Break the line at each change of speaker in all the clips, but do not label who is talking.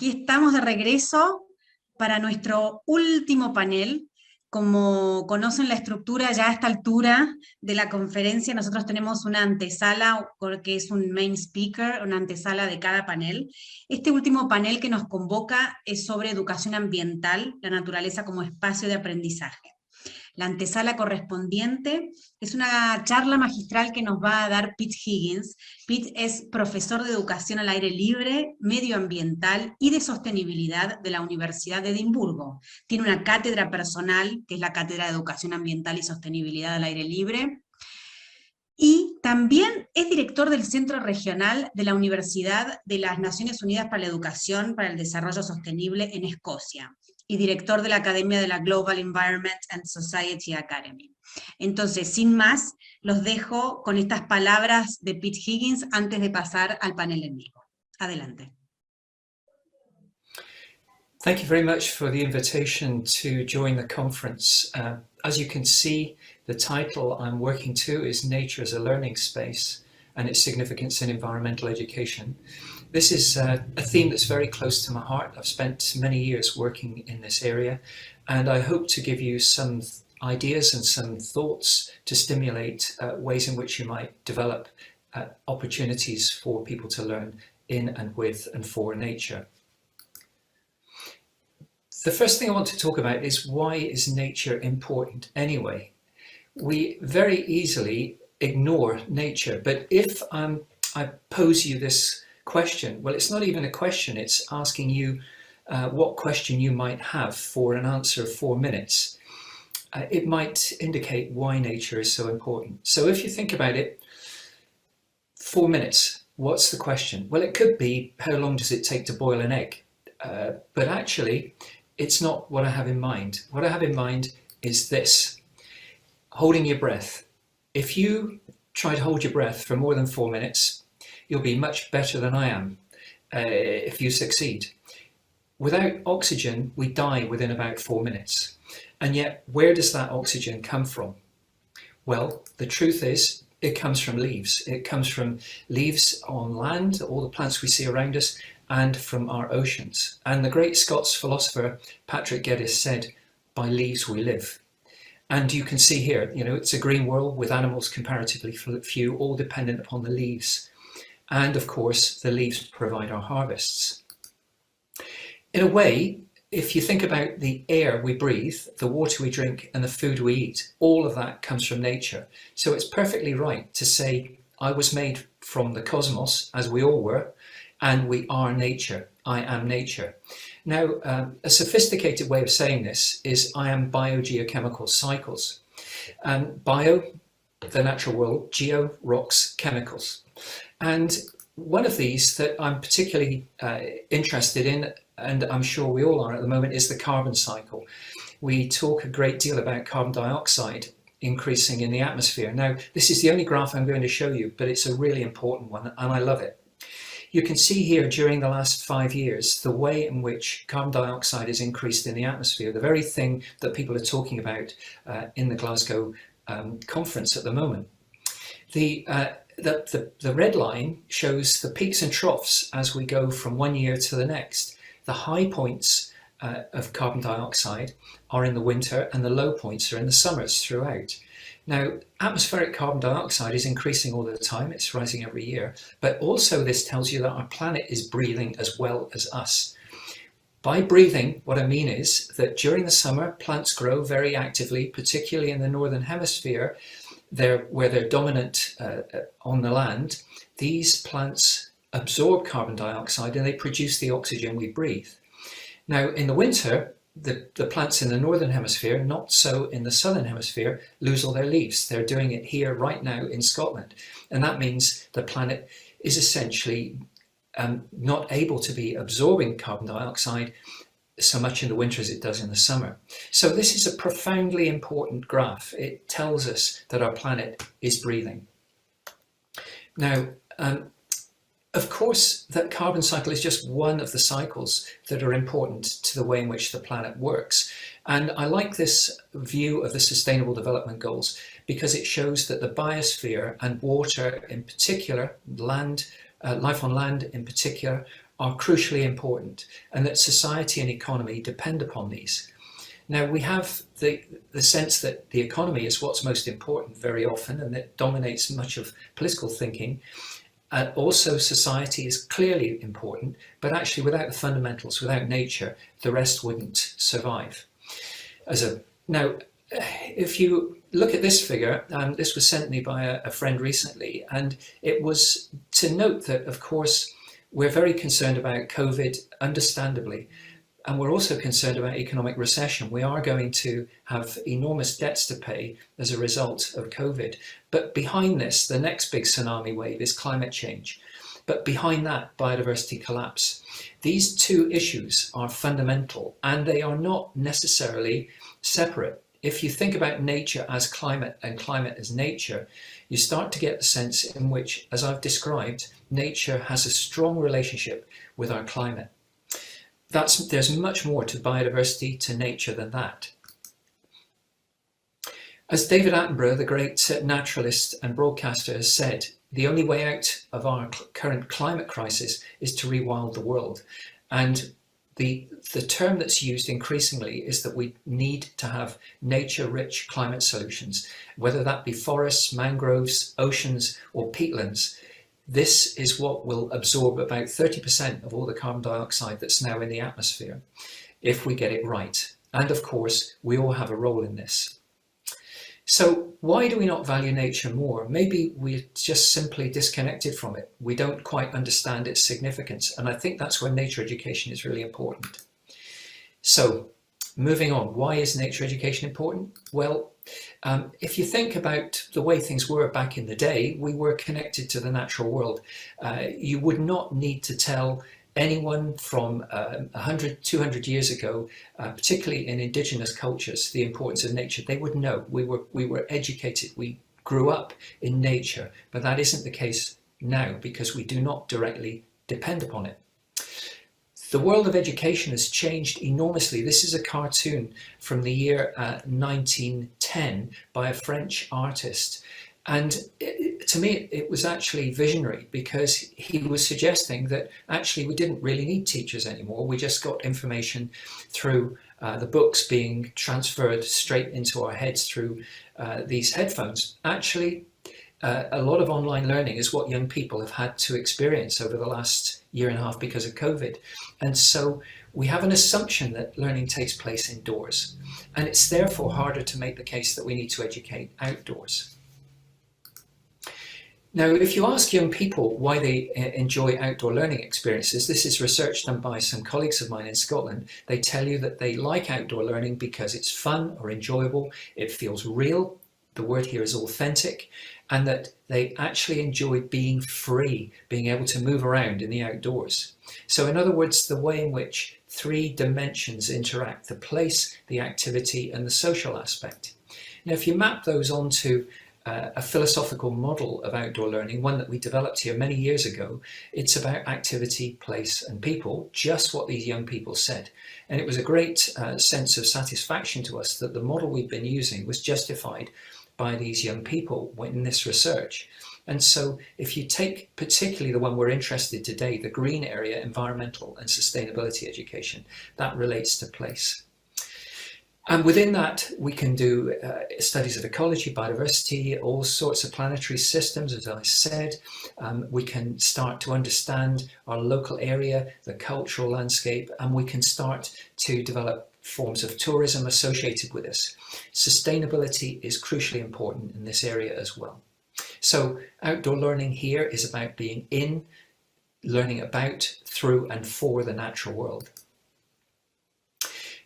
Aquí estamos de regreso para nuestro último panel. Como conocen la estructura ya a esta altura de la conferencia, nosotros tenemos una antesala, que es un main speaker, una antesala de cada panel. Este último panel que nos convoca es sobre educación ambiental, la naturaleza como espacio de aprendizaje. La antesala correspondiente es una charla magistral que nos va a dar Peter Higgins. Pete es profesor de educación al aire libre, medioambiental y de sostenibilidad de la Universidad de Edimburgo. Tiene una cátedra personal, que es la Cátedra de Educación Ambiental y Sostenibilidad al Aire Libre. Y también es director del Centro Regional de la Universidad de las Naciones Unidas para la Educación para el Desarrollo Sostenible en Escocia, y director de la Academia de la Global Environment and Society Academy. Entonces, sin más, los dejo con estas palabras de Pete Higgins antes de pasar al panel en vivo. Adelante.
Thank you very much for the invitation to join the conference. As you can see, the title I'm working to is Nature as a Learning Space and its Significance in Environmental Education. This is a theme that's very close to my heart. I've spent many years working in this area, and I hope to give you some ideas and some thoughts to stimulate ways in which you might develop opportunities for people to learn in and with and for nature. The first thing I want to talk about is, why is nature important anyway? We very easily ignore nature, but if I pose you this question, well, it's not even a question, it's asking you what question you might have for an answer of 4 minutes. It might indicate why nature is so important. So if you think about it, 4 minutes, what's the question? Well, it could be, how long does it take to boil an egg? But actually, it's not what I have in mind. What I have in mind is this: holding your breath. If you try to hold your breath for more than 4 minutes, you'll be much better than I am if you succeed. Without oxygen, we die within about 4 minutes. And yet, where does that oxygen come from? Well, the truth is, it comes from leaves. It comes from leaves on land, all the plants we see around us, and from our oceans. And the great Scots philosopher Patrick Geddes said, "By leaves we live." And you can see here, you know, it's a green world with animals comparatively few, all dependent upon the leaves. And of course, the leaves provide our harvests. In a way, if you think about the air we breathe, the water we drink, and the food we eat, all of that comes from nature. So it's perfectly right to say, I was made from the cosmos, as we all were, and we are nature. I am nature. Now, a sophisticated way of saying this is, I am biogeochemical cycles. Bio, the natural world; geo, rocks, chemicals. And one of these that I'm particularly interested in, and I'm sure we all are at the moment, is the carbon cycle. We talk a great deal about carbon dioxide increasing in the atmosphere. Now, this is the only graph I'm going to show you, but it's a really important one, and I love it. You can see here, during the last 5 years, the way in which carbon dioxide is increased in the atmosphere, the very thing that people are talking about in the Glasgow conference at the moment. The red line shows the peaks and troughs as we go from one year to the next. The high points of carbon dioxide are in the winter, and the low points are in the summers throughout. Now, atmospheric carbon dioxide is increasing all the time, it's rising every year, but also this tells you that our planet is breathing as well as us. By breathing, what I mean is that during the summer, plants grow very actively, particularly in the northern hemisphere, where they're dominant on the land. These plants absorb carbon dioxide and they produce the oxygen we breathe. Now, in the winter, the plants in the northern hemisphere, not so in the southern hemisphere, lose all their leaves. They're doing it here right now in Scotland. And that means the planet is essentially not able to be absorbing carbon dioxide so much in the winter as it does in the summer. So this is a profoundly important graph. It tells us that our planet is breathing. Now, of course, that carbon cycle is just one of the cycles that are important to the way in which the planet works. And I like this view of the Sustainable Development Goals because it shows that the biosphere and water in particular, life on land in particular, are crucially important, and that society and economy depend upon these. Now, we have the sense that the economy is what's most important very often, and that dominates much of political thinking. Also, society is clearly important, but actually without the fundamentals, without nature, the rest wouldn't survive. Now, if you look at this figure, this was sent me by a friend recently, and it was to note that, of course, we're very concerned about COVID, understandably, and we're also concerned about economic recession. We are going to have enormous debts to pay as a result of COVID. But behind this, the next big tsunami wave is climate change. But behind that, biodiversity collapse. These two issues are fundamental, and they are not necessarily separate. If you think about nature as climate and climate as nature, you start to get the sense in which, as I've described, nature has a strong relationship with our climate. There's much more to biodiversity, to nature than that. As David Attenborough, the great naturalist and broadcaster, has said, the only way out of our current climate crisis is to rewild the world. And the term that's used increasingly is that we need to have nature-rich climate solutions, whether that be forests, mangroves, oceans, or peatlands. This is what will absorb about 30% of all the carbon dioxide that's now in the atmosphere, if we get it right. And of course, we all have a role in this. So why do we not value nature more? Maybe we're just simply disconnected from it. We don't quite understand its significance. And I think that's where nature education is really important. So moving on, why is nature education important? Well, if you think about the way things were back in the day, we were connected to the natural world. You would not need to tell anyone from 100, 200 years ago, particularly in indigenous cultures, the importance of nature. They would know. We were educated. We grew up in nature, but that isn't the case now because we do not directly depend upon it. The world of education has changed enormously. This is a cartoon from the year 1910 by a French artist. And to me, it was actually visionary because he was suggesting that actually we didn't really need teachers anymore. We just got information through the books being transferred straight into our heads through these headphones. Actually, a lot of online learning is what young people have had to experience over the last year and a half because of COVID. And so we have an assumption that learning takes place indoors. And it's therefore harder to make the case that we need to educate outdoors. Now, if you ask young people why they enjoy outdoor learning experiences, this is research done by some colleagues of mine in Scotland. They tell you that they like outdoor learning because it's fun or enjoyable, it feels real, the word here is authentic, and that they actually enjoy being free, being able to move around in the outdoors. So in other words, the way in which three dimensions interact, the place, the activity, and the social aspect. Now, if you map those onto a philosophical model of outdoor learning, one that we developed here many years ago, it's about activity, place, and people, just what these young people said. And it was a great sense of satisfaction to us that the model we've been using was justified by these young people in this research. And so if you take particularly the one we're interested in today, the green area, environmental and sustainability education, that relates to place. And within that, we can do studies of ecology, biodiversity, all sorts of planetary systems, as I said. We can start to understand our local area, the cultural landscape, and we can start to develop forms of tourism associated with this. Sustainability is crucially important in this area as well. So outdoor learning here is about being in, learning about, through, and for the natural world.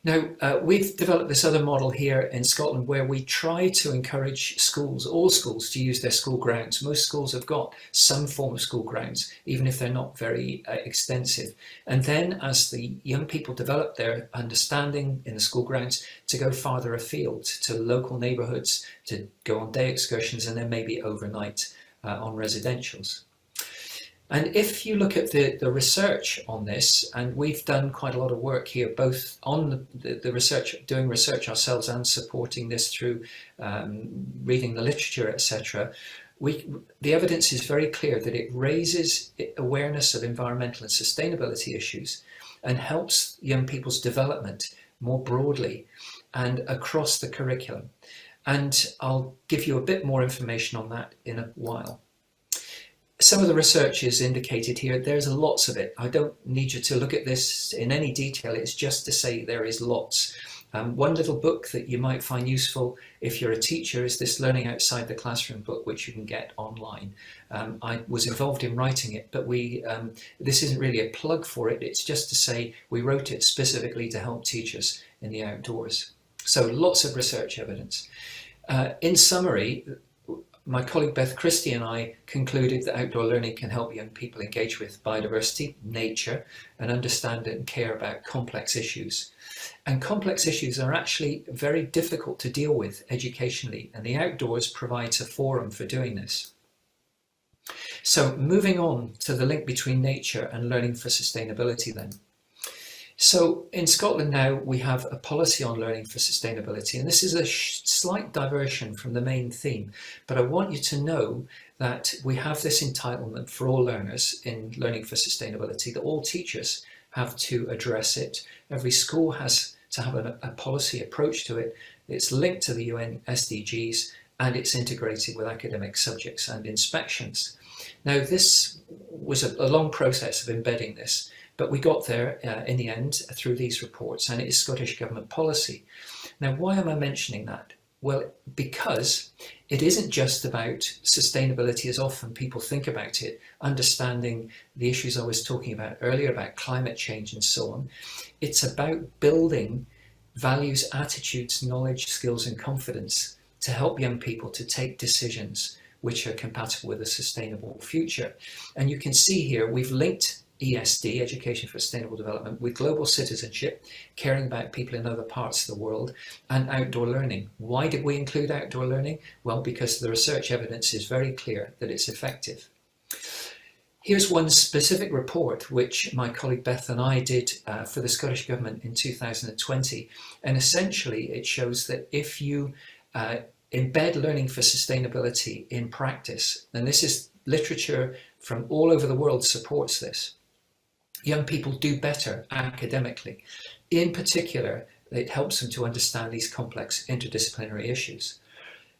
Now, we've developed this other model here in Scotland where we try to encourage schools, all schools, to use their school grounds. Most schools have got some form of school grounds, even if they're not very extensive. And then as the young people develop their understanding in the school grounds, to go farther afield to local neighbourhoods, to go on day excursions, and then maybe overnight on residentials. And if you look at the research on this, and we've done quite a lot of work here, both on the research, doing research ourselves and supporting this through reading the literature, etc. the evidence is very clear that it raises awareness of environmental and sustainability issues and helps young people's development more broadly and across the curriculum. And I'll give you a bit more information on that in a while. Some of the research is indicated here. There's lots of it. I don't need you to look at this in any detail. It's just to say there is lots. One little book that you might find useful if you're a teacher is this Learning Outside the Classroom book, which you can get online. I was involved in writing it, but this isn't really a plug for it. It's just to say we wrote it specifically to help teachers in the outdoors. So lots of research evidence. In summary, my colleague Beth Christie and I concluded that outdoor learning can help young people engage with biodiversity, nature, and understand and care about complex issues. And complex issues are actually very difficult to deal with educationally, and the outdoors provides a forum for doing this. So moving on to the link between nature and learning for sustainability then. So in Scotland now we have a policy on learning for sustainability, and this is a slight diversion from the main theme, but I want you to know that we have this entitlement for all learners in learning for sustainability, that all teachers have to address it. Every school has to have a policy approach to it. It's linked to the UN SDGs and it's integrated with academic subjects and inspections. Now this was a long process of embedding this, but we got there in the end through these reports, and it is Scottish Government policy. Now, why am I mentioning that? Well, because it isn't just about sustainability as often people think about it, understanding the issues I was talking about earlier about climate change and so on. It's about building values, attitudes, knowledge, skills and confidence to help young people to take decisions which are compatible with a sustainable future. And you can see here we've linked ESD, Education for Sustainable Development, with global citizenship, caring about people in other parts of the world, and outdoor learning. Why did we include outdoor learning? Well, because the research evidence is very clear that it's effective. Here's one specific report which my colleague Beth and I did for the Scottish Government in 2020, and essentially it shows that if you embed learning for sustainability in practice, and this is literature from all over the world supports this, young people do better academically. In particular, it helps them to understand these complex interdisciplinary issues.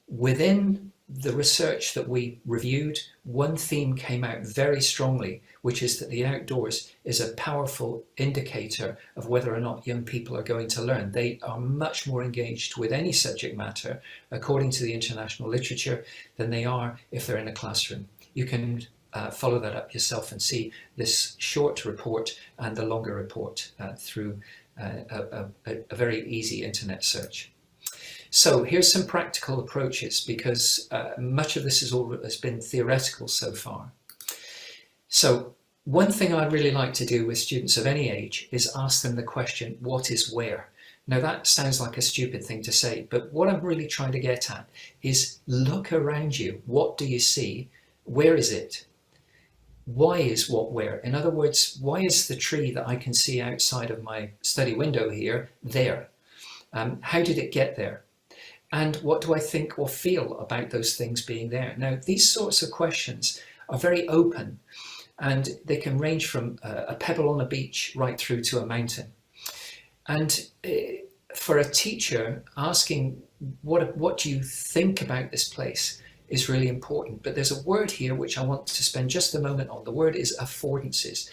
Within the research that we reviewed, one theme came out very strongly, which is that the outdoors is a powerful indicator of whether or not young people are going to learn. They are much more engaged with any subject matter, according to the international literature, than they are if they're in a classroom. You can follow that up yourself and see this short report and the longer report through a very easy internet search. So here's some practical approaches, because much of this has been theoretical so far. So one thing I really like to do with students of any age is ask them the question, what is where? Now that sounds like a stupid thing to say, but what I'm really trying to get at is look around you. What do you see? Where is it? Why is what where? In other words, why is the tree that I can see outside of my study window here there? How did it get there? And what do I think or feel about those things being there? Now, these sorts of questions are very open, and they can range from a pebble on a beach right through to a mountain. And for a teacher, asking what do you think about this place is really important. But there's a word here which I want to spend just a moment on. The word is affordances.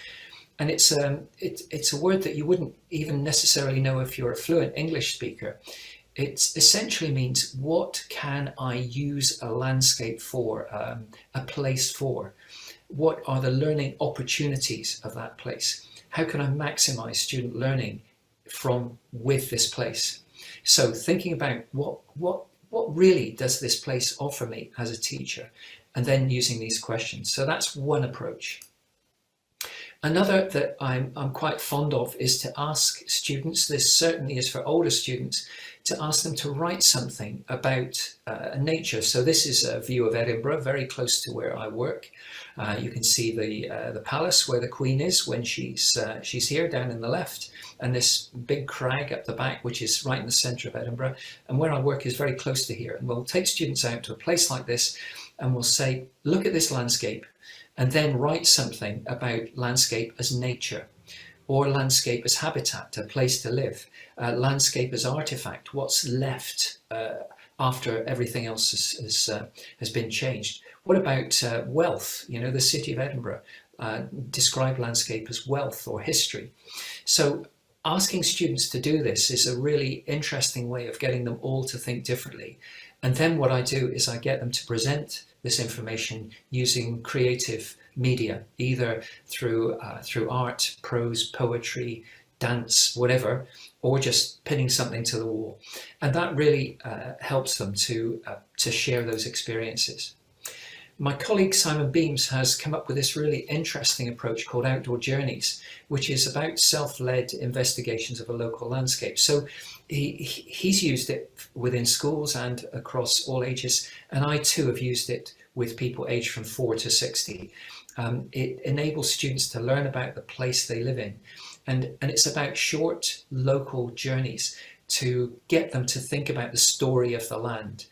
And it's a word that you wouldn't even necessarily know if you're a fluent English speaker. It essentially means, what can I use a landscape for, a place for? What are the learning opportunities of that place? How can I maximize student learning with this place? So thinking about what really does this place offer me as a teacher, and then using these questions. So that's one approach. Another that I'm quite fond of is to ask students, this certainly is for older students, to ask them to write something about nature. So this is a view of Edinburgh, very close to where I work. You can see the palace where the Queen is when she's here down in the left, and this big crag up the back, which is right in the centre of Edinburgh. And where I work is very close to here. And we'll take students out to a place like this and we'll say, look at this landscape, and then write something about landscape as nature, or landscape as habitat, a place to live, landscape as artifact, what's left after everything else has been changed. What about wealth? You know, the city of Edinburgh, describe landscape as wealth or history. So asking students to do this is a really interesting way of getting them all to think differently. And then what I do is I get them to present this information using creative media, either through art, prose, poetry, dance, whatever, or just pinning something to the wall. And that really helps them to share those experiences. My colleague Simon Beams has come up with this really interesting approach called Outdoor Journeys, which is about self-led investigations of a local landscape. So he's used it within schools and across all ages, and I too have used it with people aged from 4 to 60. It enables students to learn about the place they live in, and it's about short local journeys to get them to think about the story of the land.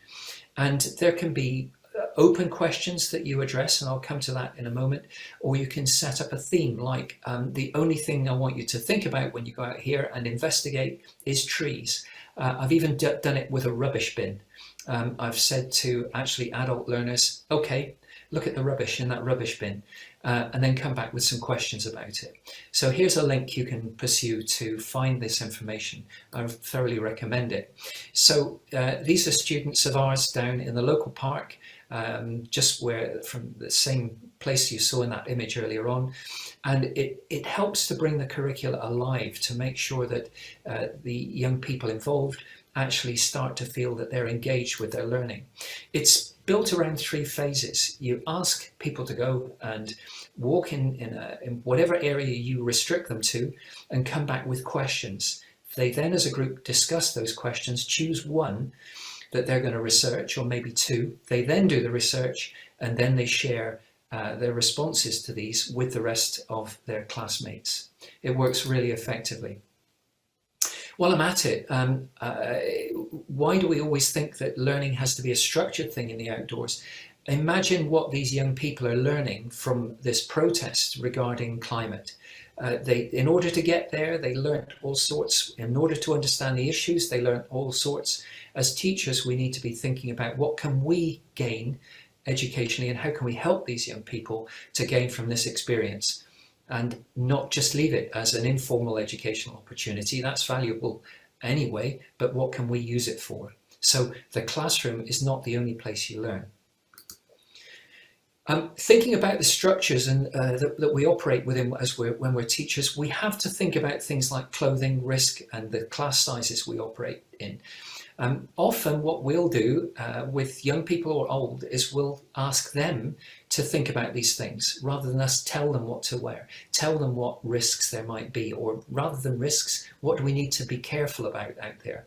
And there can be open questions that you address, and I'll come to that in a moment, or you can set up a theme like the only thing I want you to think about when you go out here and investigate is trees. I've even done it with a rubbish bin. I've said to actually adult learners, okay, look at the rubbish in that rubbish bin, and then come back with some questions about it. So here's a link you can pursue to find this information. I thoroughly recommend it. So these are students of ours down in the local park, just where from the same place you saw in that image earlier on. And it helps to bring the curricula alive, to make sure that the young people involved actually start to feel that they're engaged with their learning. It's built around 3 phases. You ask people to go and walk in whatever area you restrict them to, and come back with questions. They then as a group discuss those questions, choose one that they're going to research, or maybe 2. They then do the research, and then they share their responses to these with the rest of their classmates. It works really effectively. While I'm at it, why do we always think that learning has to be a structured thing in the outdoors? Imagine what these young people are learning from this protest regarding climate. In order to get there, they learned all sorts. In order to understand the issues, they learned all sorts. As teachers, we need to be thinking about what can we gain educationally, and how can we help these young people to gain from this experience, and not just leave it as an informal educational opportunity. That's valuable anyway, but what can we use it for? So the classroom is not the only place you learn. Thinking about the structures and that we operate within when we're teachers, we have to think about things like clothing, risk, and the class sizes we operate in. Often what we'll do with young people or old is we'll ask them to think about these things, rather than us tell them what to wear, tell them what risks there might be, or rather than risks, what do we need to be careful about out there?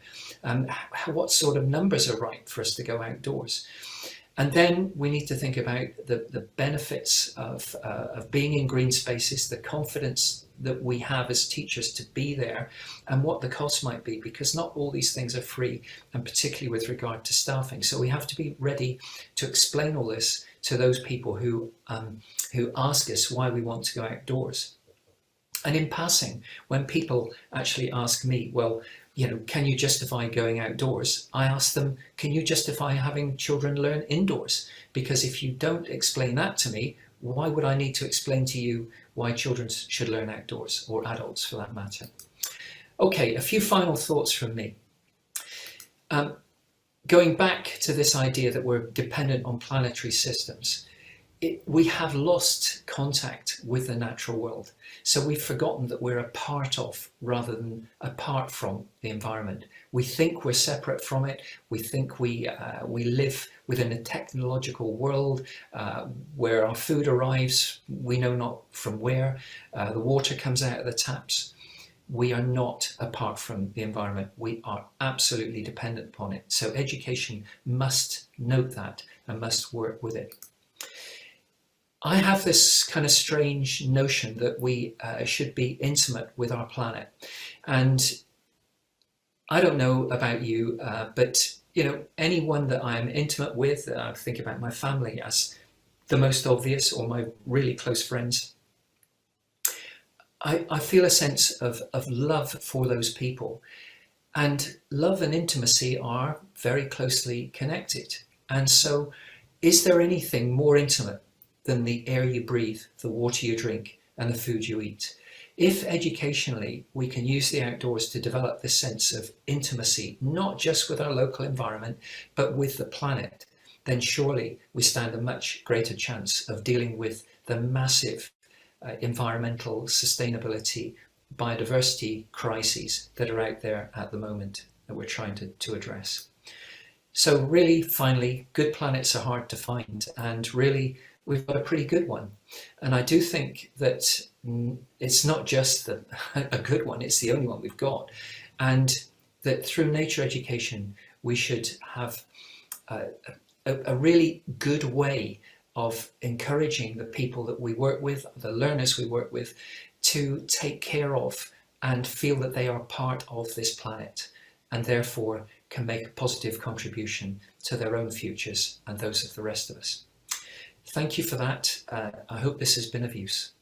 What sort of numbers are right for us to go outdoors? And then we need to think about the benefits of being in green spaces, the confidence that we have as teachers to be there, and what the costs might be, because not all these things are free, and particularly with regard to staffing. So we have to be ready to explain all this to those people who ask us why we want to go outdoors. And in passing, when people actually ask me, well, you know, can you justify going outdoors? I ask them, can you justify having children learn indoors? Because if you don't explain that to me, why would I need to explain to you why children should learn outdoors, or adults for that matter? Okay, a few final thoughts from me. Going back to this idea that we're dependent on planetary systems, we have lost contact with the natural world. So we've forgotten that we're a part of, rather than apart from, the environment. We think we're separate from it. We think we live within a technological world where our food arrives, we know not from where, the water comes out of the taps. We are not apart from the environment. We are absolutely dependent upon it. So education must note that and must work with it. I have this kind of strange notion that we should be intimate with our planet. And I don't know about you, but you know, anyone that I am intimate with, I think about my family as the most obvious, or my really close friends, I feel a sense of love for those people. And love and intimacy are very closely connected. And so, is there anything more intimate than the air you breathe, the water you drink, and the food you eat? If educationally we can use the outdoors to develop this sense of intimacy, not just with our local environment, but with the planet, then surely we stand a much greater chance of dealing with the massive environmental sustainability, biodiversity crises that are out there at the moment that we're trying to address. So really, finally, good planets are hard to find, and really we've got a pretty good one. And I do think that it's not just a good one, it's the only one we've got. And that through nature education, we should have a really good way of encouraging the people that we work with, the learners we work with, to take care of and feel that they are part of this planet, and therefore can make a positive contribution to their own futures and those of the rest of us. Thank you for that. I hope this has been of use.